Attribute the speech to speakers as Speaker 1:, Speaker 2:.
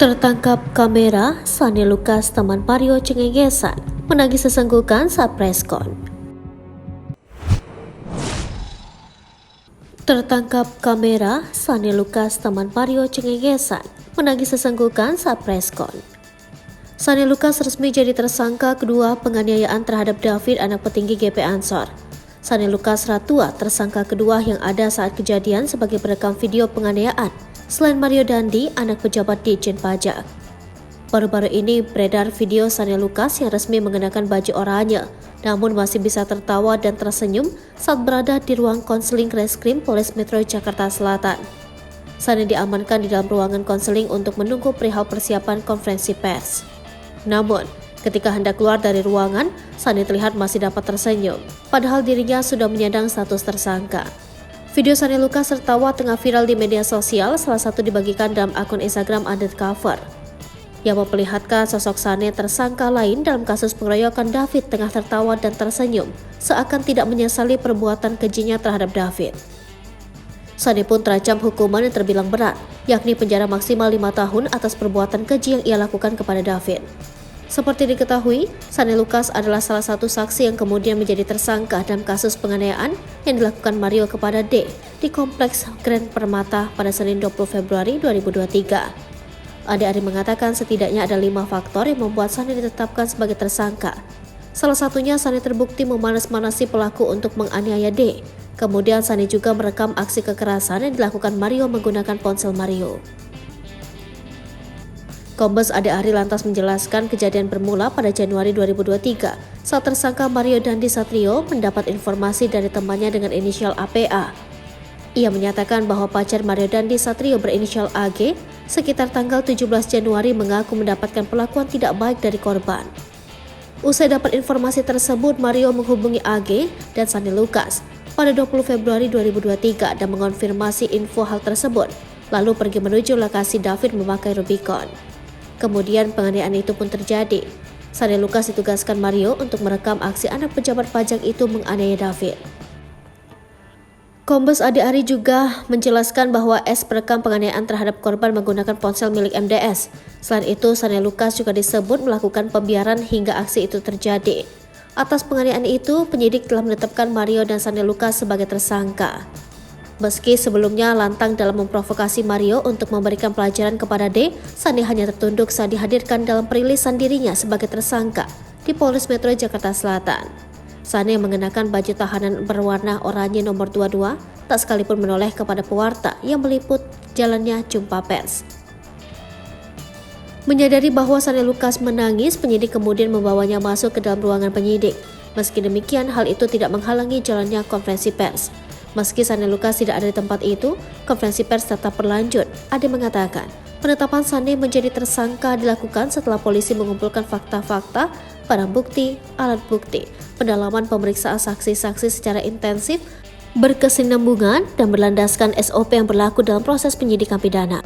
Speaker 1: Tertangkap kamera, Sani Lukas teman Mario cengengesan, menangis sesenggukan saat preskon. Tertangkap kamera, Sani Lukas teman Mario cengengesan, menangis sesenggukan saat preskon. Sani Lukas resmi jadi tersangka kedua penganiayaan terhadap David, anak petinggi GP Ansor. Sani Lukas Ratua, tersangka kedua yang ada saat kejadian sebagai perekam video penganiayaan, selain Mario Dandi, anak pejabat Ditjen Pajak. Baru-baru ini beredar video Sani Lukas yang resmi mengenakan baju oranye, namun masih bisa tertawa dan tersenyum saat berada di ruang konseling Reskrim Polres Metro Jakarta Selatan. Sani diamankan di dalam ruangan konseling untuk menunggu perihal persiapan konferensi pers. Namun, ketika hendak keluar dari ruangan, Sani terlihat masih dapat tersenyum, padahal dirinya sudah menyandang status tersangka. Video Sani Lukas tertawa tengah viral di media sosial, salah satu dibagikan dalam akun Instagram Undercover, yang memperlihatkan sosok Sani tersangka lain dalam kasus pengeroyokan David tengah tertawa dan tersenyum, seakan tidak menyesali perbuatan kejinya terhadap David. Sani pun terancam hukuman yang terbilang berat, yakni penjara maksimal 5 tahun atas perbuatan keji yang ia lakukan kepada David. Seperti diketahui, Sani Lukas adalah salah satu saksi yang kemudian menjadi tersangka dalam kasus penganiayaan yang dilakukan Mario kepada D di Kompleks Grand Permata pada Senin 20 Februari 2023. Ade-Ari mengatakan setidaknya ada 5 faktor yang membuat Sani ditetapkan sebagai tersangka. Salah satunya Sani terbukti memanas-manasi pelaku untuk menganiaya D. Kemudian Sani juga merekam aksi kekerasan yang dilakukan Mario menggunakan ponsel Mario. Kombes Ade-Ari lantas menjelaskan kejadian bermula pada Januari 2023 saat tersangka Mario Dandi Satrio mendapat informasi dari temannya dengan inisial APA. Ia menyatakan bahwa pacar Mario Dandi Satrio berinisial AG sekitar tanggal 17 Januari mengaku mendapatkan perlakuan tidak baik dari korban. Usai dapat informasi tersebut, Mario menghubungi AG dan Sani Lukas pada 20 Februari 2023 dan mengonfirmasi info hal tersebut, lalu pergi menuju lokasi David memakai Rubicon. Kemudian penganiayaan itu pun terjadi. Sani Lukas ditugaskan Mario untuk merekam aksi anak pejabat pajak itu menganiaya David. Kombes Ade-Ari juga menjelaskan bahwa S perekam penganiayaan terhadap korban menggunakan ponsel milik MDS. Selain itu, Sani Lukas juga disebut melakukan pembiaran hingga aksi itu terjadi. Atas penganiayaan itu, penyidik telah menetapkan Mario dan Sani Lukas sebagai tersangka. Meski sebelumnya lantang dalam memprovokasi Mario untuk memberikan pelajaran kepada D, Sani hanya tertunduk saat dihadirkan dalam perilisan dirinya sebagai tersangka di Polres Metro Jakarta Selatan. Sani yang mengenakan baju tahanan berwarna oranye nomor 22 tak sekalipun menoleh kepada pewarta yang meliput jalannya jumpa pers. Menyadari bahwa Sani Lukas menangis, penyidik kemudian membawanya masuk ke dalam ruangan penyidik. Meski demikian, hal itu tidak menghalangi jalannya konferensi pers. Meski Sani Lukas tidak ada di tempat itu, konferensi pers tetap berlanjut. Ade mengatakan, penetapan Sani menjadi tersangka dilakukan setelah polisi mengumpulkan fakta-fakta, barang bukti, alat bukti, pendalaman pemeriksaan saksi-saksi secara intensif, berkesinambungan, dan berlandaskan SOP yang berlaku dalam proses penyidikan pidana.